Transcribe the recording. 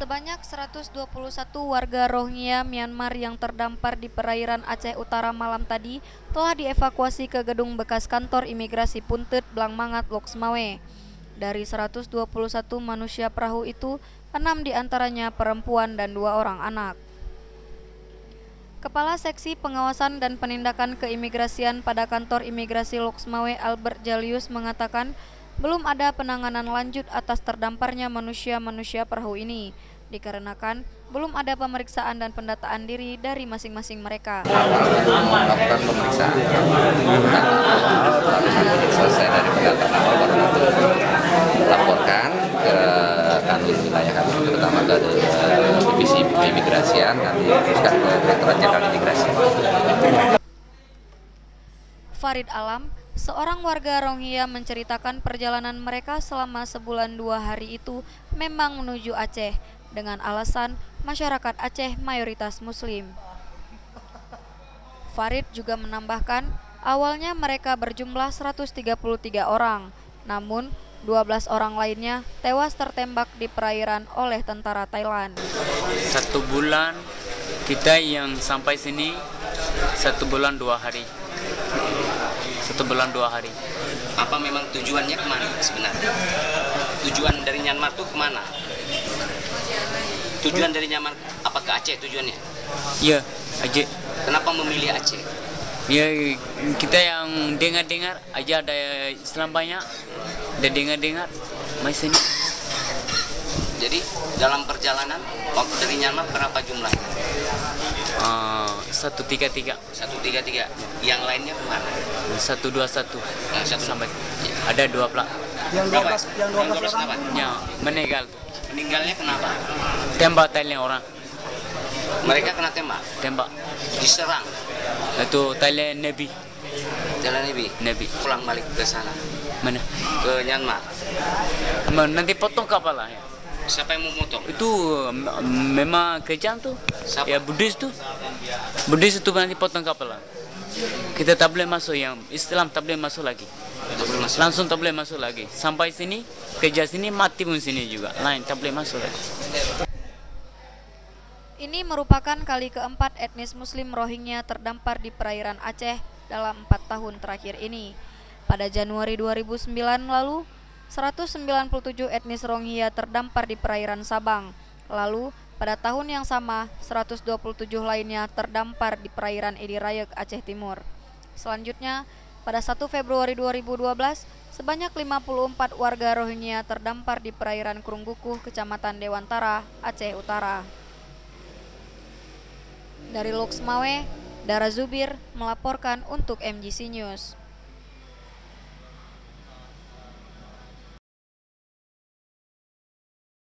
Sebanyak 121 warga Rohingya Myanmar yang terdampar di perairan Aceh Utara malam tadi telah dievakuasi ke gedung bekas kantor imigrasi Puntet Blangmangat Loksmawe. Dari 121 manusia perahu itu, 6 diantaranya perempuan dan 2 orang anak. Kepala Seksi Pengawasan dan Penindakan Keimigrasian pada kantor imigrasi Loksmawe Albert Jalius mengatakan belum ada penanganan lanjut atas terdamparnya manusia-manusia perahu ini, dikarenakan belum ada pemeriksaan dan pendataan diri dari masing-masing mereka. Melakukan pemeriksaan, selesai dari pendataan awal baru nanti laporkan ke kantor wilayah kami, terutama ke divisi keimigrasian, nanti teruskan ke Direktorat Jenderal Imigrasi. Farid Alam, seorang warga Rohingya, menceritakan perjalanan mereka selama sebulan 2 hari itu memang menuju Aceh dengan alasan masyarakat Aceh mayoritas Muslim. Farid juga menambahkan awalnya mereka berjumlah 133 orang, namun 12 orang lainnya tewas tertembak di perairan oleh tentara Thailand. 1 bulan kita yang sampai sini 1 bulan 2 hari. 1 bulan 2 hari. Apa memang tujuannya kemana sebenarnya? Tujuan dari Myanmar tuh kemana? Tujuan dari Myanmar apa ke Aceh tujuannya? Ya, Aceh. Kenapa memilih Aceh? Ya, kita yang dengar-dengar aja ada Islam banyak, ada dengar-dengar mai sini. Jadi dalam perjalanan waktu dari Myanmar berapa jumlahnya? 133. 133. Yang lainnya kemana? 121. Nah, satu Sampai ada 2 plak. Yang 12 kenapa? Ya, meninggal. Meninggalnya kenapa? Tembak Thailand orang. Mereka kena tembak, Tembak. diserang. Itu Thailand Nabi. Jalan Nabi. pulang balik ke sana, Mana? ke Myanmar. Nanti potong kapal lah ya. Siapa yang mau motong? Itu memang kejam tuh. Siapa? Ya Buddhis tuh. Buddhis itu nanti potong kapal lah. Kita tak boleh masuk, yang Islam tak boleh masuk lagi. Tak boleh masuk. Langsung tak boleh masuk lagi. Sampai sini, kerja sini, mati pun sini juga. Lain tak boleh masuk lagi. Ini merupakan kali keempat etnis Muslim Rohingya terdampar di perairan Aceh dalam 4 tahun terakhir ini. Pada Januari 2009 lalu, 197 etnis Rohingya terdampar di perairan Sabang. Lalu, pada tahun yang sama, 127 lainnya terdampar di perairan Edi Rayek, Aceh Timur. Selanjutnya, pada 1 Februari 2012, sebanyak 54 warga Rohingya terdampar di perairan Krunggukuh, Kecamatan Dewantara, Aceh Utara. Dari Loksmawe, Dara Zubir melaporkan untuk MGC News.